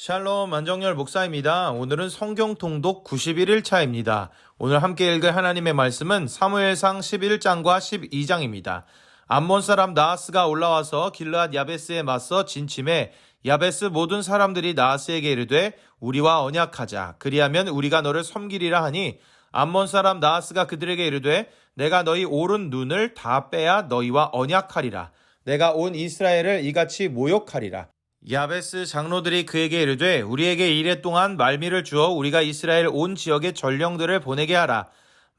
샬롬 안정열 목사입니다. 오늘은 성경 통독 91일차입니다. 오늘 함께 읽을 하나님의 말씀은 사무엘상 11장과 12장입니다. 암몬 사람 나하스가 올라와서 길르앗 야베스에 맞서 진침해 야베스 모든 사람들이 나하스에게 이르되 우리와 언약하자. 그리하면 우리가 너를 섬기리라 하니 암몬 사람 나하스가 그들에게 이르되 내가 너희 오른 눈을 다 빼야 너희와 언약하리라. 내가 온 이스라엘을 이같이 모욕하리라. 야베스 장로들이 그에게 이르되 우리에게 이래 동안 말미를 주어 우리가 이스라엘 온 지역의 전령들을 보내게 하라.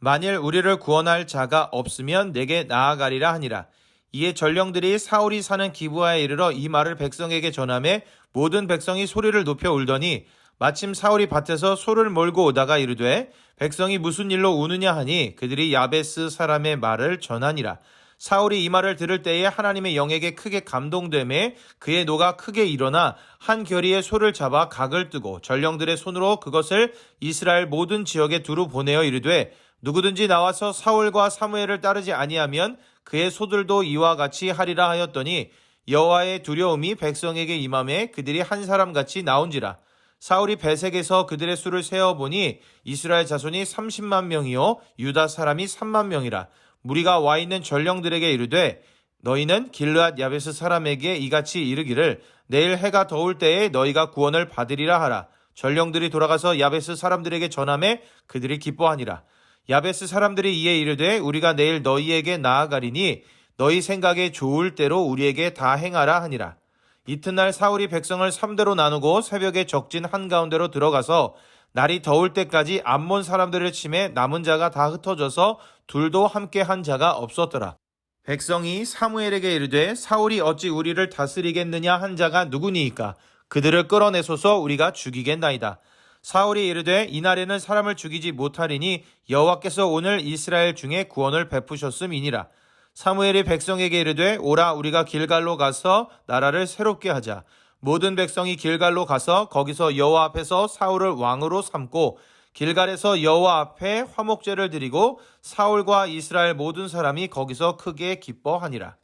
만일 우리를 구원할 자가 없으면 내게 나아가리라 하니라. 이에 전령들이 사울이 사는 기브아에 이르러 이 말을 백성에게 전하매 모든 백성이 소리를 높여 울더니 마침 사울이 밭에서 소를 몰고 오다가 이르되 백성이 무슨 일로 우느냐 하니 그들이 야베스 사람의 말을 전하니라. 사울이 이 말을 들을 때에 하나님의 영에게 크게 감동되매 그의 노가 크게 일어나 한 겨리의 소를 잡아 각을 뜨고 전령들의 손으로 그것을 이스라엘 모든 지역에 두루 보내어 이르되 누구든지 나와서 사울과 사무엘을 따르지 아니하면 그의 소들도 이와 같이 하리라 하였더니 여호와의 두려움이 백성에게 임함에 그들이 한 사람같이 나온지라. 사울이 베색에서 그들의 수를 세어보니 이스라엘 자손이 30만 명이요 유다 사람이 3만 명이라. 무리가 와 있는 전령들에게 이르되 너희는 길르앗 야베스 사람에게 이같이 이르기를 내일 해가 더울 때에 너희가 구원을 받으리라 하라. 전령들이 돌아가서 야베스 사람들에게 전하매 그들이 기뻐하니라. 야베스 사람들이 이에 이르되 우리가 내일 너희에게 나아가리니 너희 생각에 좋을 대로 우리에게 다 행하라 하니라. 이튿날 사울이 백성을 3대로 나누고 새벽에 적진 한가운데로 들어가서 날이 더울 때까지 암몬 사람들을 치매 남은 자가 다 흩어져서 둘도 함께 한 자가 없었더라. 백성이 사무엘에게 이르되 사울이 어찌 우리를 다스리겠느냐 한 자가 누구니이까? 그들을 끌어내소서 우리가 죽이겠나이다. 사울이 이르되 이날에는 사람을 죽이지 못하리니 여호와께서 오늘 이스라엘 중에 구원을 베푸셨음이니라. 사무엘이 백성에게 이르되 오라 우리가 길갈로 가서 나라를 새롭게 하자. 모든 백성이 길갈로 가서 거기서 여호와 앞에서 사울을 왕으로 삼고 길갈에서 여호와 앞에 화목제를 드리고 사울과 이스라엘 모든 사람이 거기서 크게 기뻐하니라.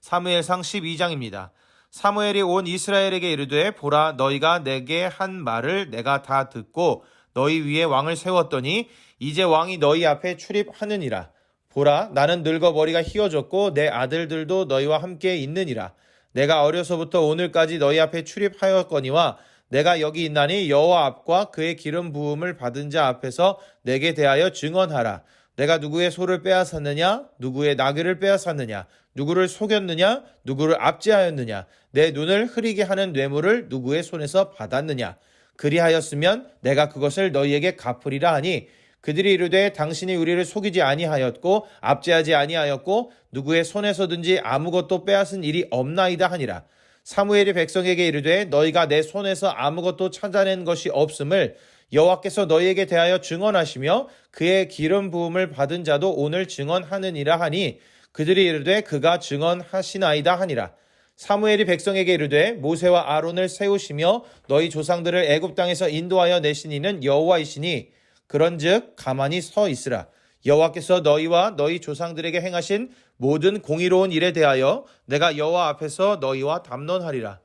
사무엘상 12장입니다. 사무엘이 온 이스라엘에게 이르되 보라 너희가 내게 한 말을 내가 다 듣고 너희 위에 왕을 세웠더니 이제 왕이 너희 앞에 출입하느니라. 보라 나는 늙어 머리가 휘어졌고 내 아들들도 너희와 함께 있느니라. 내가 어려서부터 오늘까지 너희 앞에 출입하였거니와 내가 여기 있나니 여호와 앞과 그의 기름 부음을 받은 자 앞에서 내게 대하여 증언하라. 내가 누구의 소를 빼앗았느냐? 누구의 나귀를 빼앗았느냐? 누구를 속였느냐? 누구를 압제하였느냐? 내 눈을 흐리게 하는 뇌물을 누구의 손에서 받았느냐? 그리하였으면 내가 그것을 너희에게 갚으리라 하니 그들이 이르되 당신이 우리를 속이지 아니하였고 압제하지 아니하였고 누구의 손에서든지 아무것도 빼앗은 일이 없나이다 하니라. 사무엘이 백성에게 이르되 너희가 내 손에서 아무것도 찾아낸 것이 없음을 여호와께서 너희에게 대하여 증언하시며 그의 기름 부음을 받은 자도 오늘 증언하느니라 하니 그들이 이르되 그가 증언하시나이다 하니라. 사무엘이 백성에게 이르되 모세와 아론을 세우시며 너희 조상들을 애굽 땅에서 인도하여 내신 이는 여호와이시니 그런즉 가만히 서 있으라. 여호와께서 너희와 너희 조상들에게 행하신 모든 공의로운 일에 대하여 내가 여호와 앞에서 너희와 담론하리라.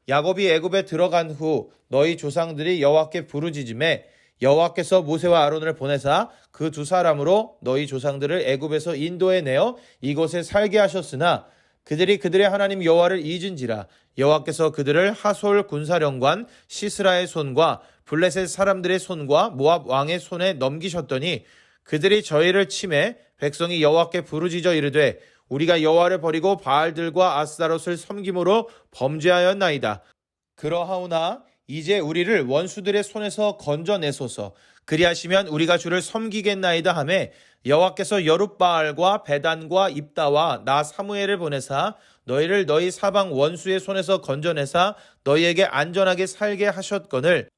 야곱이 애굽에 들어간 후 너희 조상들이 여호와께 부르짖음에 여호와께서 모세와 아론을 보내사 그 두 사람으로 너희 조상들을 애굽에서 인도해 내어 이곳에 살게 하셨으나 그들이 그들의 하나님 여호와를 잊은지라. 여호와께서 그들을 하솔 군사령관 시스라의 손과 블레셋 사람들의 손과 모압 왕의 손에 넘기셨더니 그들이 저희를 치매 백성이 여호와께 부르짖어 이르되 우리가 여호와를 버리고 바알들과 아스타롯을 섬김으로 범죄하였나이다. 그러하오나 이제 우리를 원수들의 손에서 건져내소서. 그리하시면 우리가 주를 섬기겠나이다 하매 여호와께서 여룻바알과 베단과 입다와 나 사무엘을 보내사 너희를 너희 사방 원수의 손에서 건져내사 너희에게 안전하게 살게 하셨거늘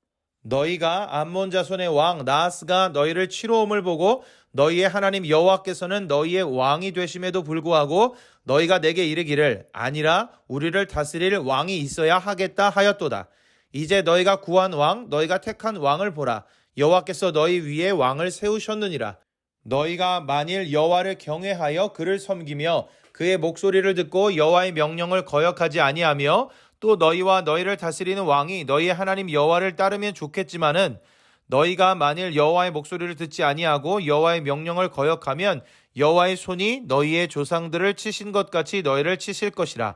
너희가 암몬 자손의 왕 나하스가 너희를 치러옴을 보고 너희의 하나님 여호와께서는 너희의 왕이 되심에도 불구하고 너희가 내게 이르기를 아니라 우리를 다스릴 왕이 있어야 하겠다 하였도다. 이제 너희가 구한 왕 너희가 택한 왕을 보라. 여호와께서 너희 위에 왕을 세우셨느니라. 너희가 만일 여호와를 경외하여 그를 섬기며 그의 목소리를 듣고 여호와의 명령을 거역하지 아니하며 또 너희와 너희를 다스리는 왕이 너희의 하나님 여호와를 따르면 좋겠지만은 너희가 만일 여호와의 목소리를 듣지 아니하고 여호와의 명령을 거역하면 여호와의 손이 너희의 조상들을 치신 것 같이 너희를 치실 것이라.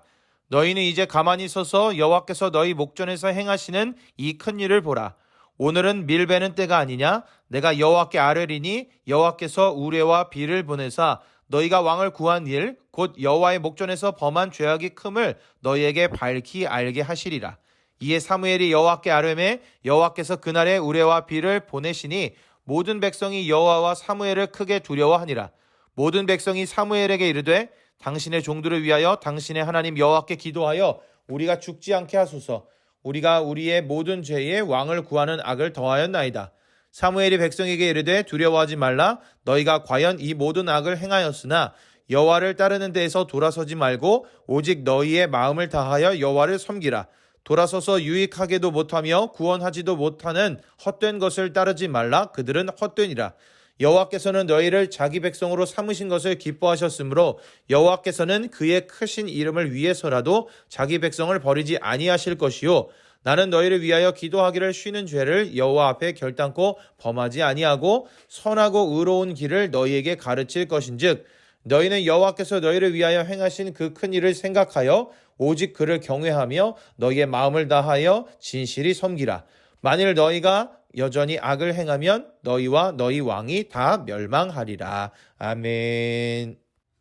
너희는 이제 가만히 서서 여호와께서 너희 목전에서 행하시는 이 큰 일을 보라. 오늘은 밀 베는 때가 아니냐? 내가 여호와께 아뢰리니 여호와께서 우레와 비를 보내사 너희가 왕을 구한 일 곧 여호와의 목전에서 범한 죄악이 큼을 너희에게 밝히 알게 하시리라. 이에 사무엘이 여호와께 아뢰매 여호와께서 그날에 우레와 비를 보내시니 모든 백성이 여호와와 사무엘을 크게 두려워하니라. 모든 백성이 사무엘에게 이르되 당신의 종들을 위하여 당신의 하나님 여호와께 기도하여 우리가 죽지 않게 하소서. 우리가 우리의 모든 죄에 왕을 구하는 악을 더하였나이다. 사무엘이 백성에게 이르되 두려워하지 말라. 너희가 과연 이 모든 악을 행하였으나 여호와를 따르는 데에서 돌아서지 말고 오직 너희의 마음을 다하여 여호와를 섬기라. 돌아서서 유익하게도 못하며 구원하지도 못하는 헛된 것을 따르지 말라. 그들은 헛되니라. 여호와께서는 너희를 자기 백성으로 삼으신 것을 기뻐하셨으므로 여호와께서는 그의 크신 이름을 위해서라도 자기 백성을 버리지 아니하실 것이요 나는 너희를 위하여 기도하기를 쉬는 죄를 여호와 앞에 결단코 범하지 아니하고 선하고 의로운 길을 너희에게 가르칠 것인즉 너희는 여호와께서 너희를 위하여 행하신 그 큰 일을 생각하여 오직 그를 경외하며 너희의 마음을 다하여 진실이 섬기라. 만일 너희가 여전히 악을 행하면 너희와 너희 왕이 다 멸망하리라. 아멘.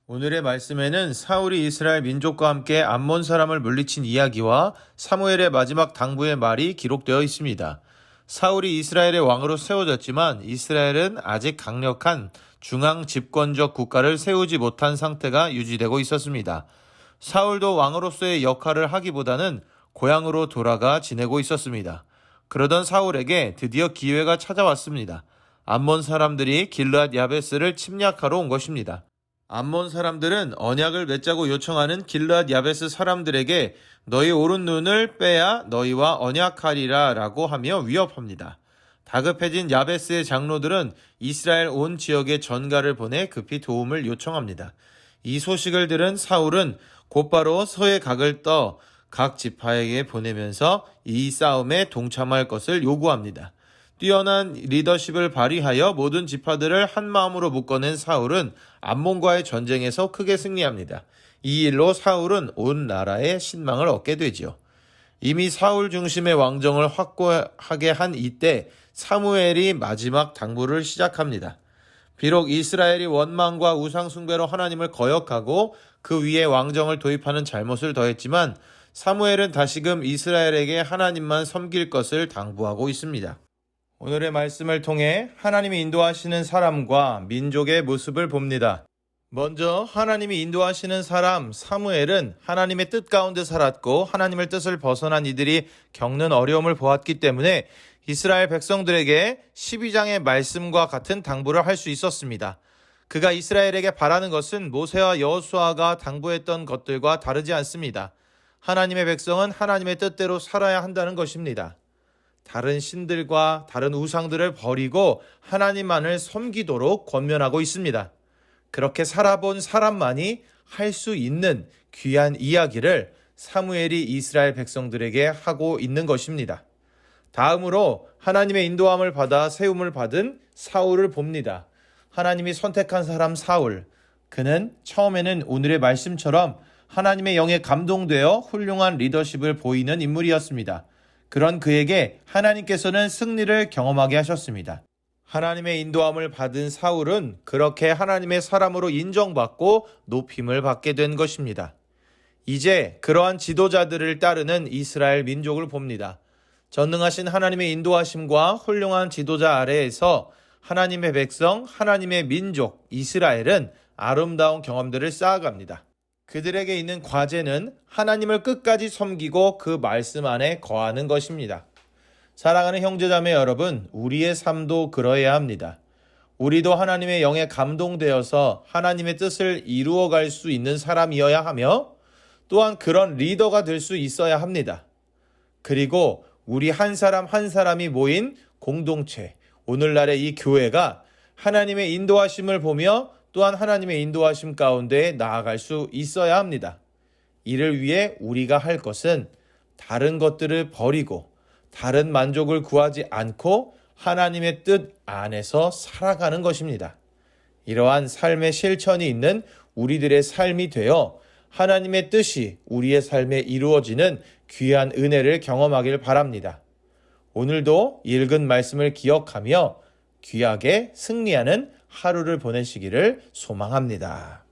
오늘의 말씀에는 사울이 이스라엘 민족과 함께 암몬 사람을 물리친 이야기와 사무엘의 마지막 당부의 말이 기록되어 있습니다. 사울이 이스라엘의 왕으로 세워졌지만 이스라엘은 아직 강력한 중앙 집권적 국가를 세우지 못한 상태가 유지되고 있었습니다. 사울도 왕으로서의 역할을 하기보다는 고향으로 돌아가 지내고 있었습니다. 그러던 사울에게 드디어 기회가 찾아왔습니다. 암몬 사람들이 길르앗 야베스를 침략하러 온 것입니다. 암몬 사람들은 언약을 맺자고 요청하는 길르앗 야베스 사람들에게 너희 오른 눈을 빼야 너희와 언약하리라 라고 하며 위협합니다. 다급해진 야베스의 장로들은 이스라엘 온 지역에 전가를 보내 급히 도움을 요청합니다. 이 소식을 들은 사울은 곧바로 서의 각을 떠 각 지파에게 보내면서 이 싸움에 동참할 것을 요구합니다. 뛰어난 리더십을 발휘하여 모든 지파들을 한 마음으로 묶어낸 사울은 암몬과의 전쟁에서 크게 승리합니다. 이 일로 사울은 온 나라에 신망을 얻게 되지요. 이미 사울 중심의 왕정을 확고하게 한 이때 사무엘이 마지막 당부를 시작합니다. 비록 이스라엘이 원망과 우상 숭배로 하나님을 거역하고 그 위에 왕정을 도입하는 잘못을 더했지만 사무엘은 다시금 이스라엘에게 하나님만 섬길 것을 당부하고 있습니다. 오늘의 말씀을 통해 하나님이 인도하시는 사람과 민족의 모습을 봅니다. 먼저 하나님이 인도하시는 사람 사무엘은 하나님의 뜻 가운데 살았고 하나님의 뜻을 벗어난 이들이 겪는 어려움을 보았기 때문에 이스라엘 백성들에게 12장의 말씀과 같은 당부를 할 수 있었습니다. 그가 이스라엘에게 바라는 것은 모세와 여호수아가 당부했던 것들과 다르지 않습니다. 하나님의 백성은 하나님의 뜻대로 살아야 한다는 것입니다. 다른 신들과 다른 우상들을 버리고 하나님만을 섬기도록 권면하고 있습니다. 그렇게 살아본 사람만이 할 수 있는 귀한 이야기를 사무엘이 이스라엘 백성들에게 하고 있는 것입니다. 다음으로 하나님의 인도함을 받아 세움을 받은 사울을 봅니다. 하나님이 선택한 사람 사울. 그는 처음에는 오늘의 말씀처럼 하나님의 영에 감동되어 훌륭한 리더십을 보이는 인물이었습니다. 그런 그에게 하나님께서는 승리를 경험하게 하셨습니다. 하나님의 인도함을 받은 사울은 그렇게 하나님의 사람으로 인정받고 높임을 받게 된 것입니다. 이제 그러한 지도자들을 따르는 이스라엘 민족을 봅니다. 전능하신 하나님의 인도하심과 훌륭한 지도자 아래에서 하나님의 백성, 하나님의 민족, 이스라엘은 아름다운 경험들을 쌓아갑니다. 그들에게 있는 과제는 하나님을 끝까지 섬기고 그 말씀 안에 거하는 것입니다. 사랑하는 형제자매 여러분, 우리의 삶도 그러해야 합니다. 우리도 하나님의 영에 감동되어서 하나님의 뜻을 이루어갈 수 있는 사람이어야 하며 또한 그런 리더가 될 수 있어야 합니다. 그리고 우리 한 사람 한 사람이 모인 공동체, 오늘날의 이 교회가 하나님의 인도하심을 보며 또한 하나님의 인도하심 가운데 나아갈 수 있어야 합니다. 이를 위해 우리가 할 것은 다른 것들을 버리고 다른 만족을 구하지 않고 하나님의 뜻 안에서 살아가는 것입니다. 이러한 삶의 실천이 있는 우리들의 삶이 되어 하나님의 뜻이 우리의 삶에 이루어지는 귀한 은혜를 경험하길 바랍니다. 오늘도 읽은 말씀을 기억하며 귀하게 승리하는 하루를 보내시기를 소망합니다.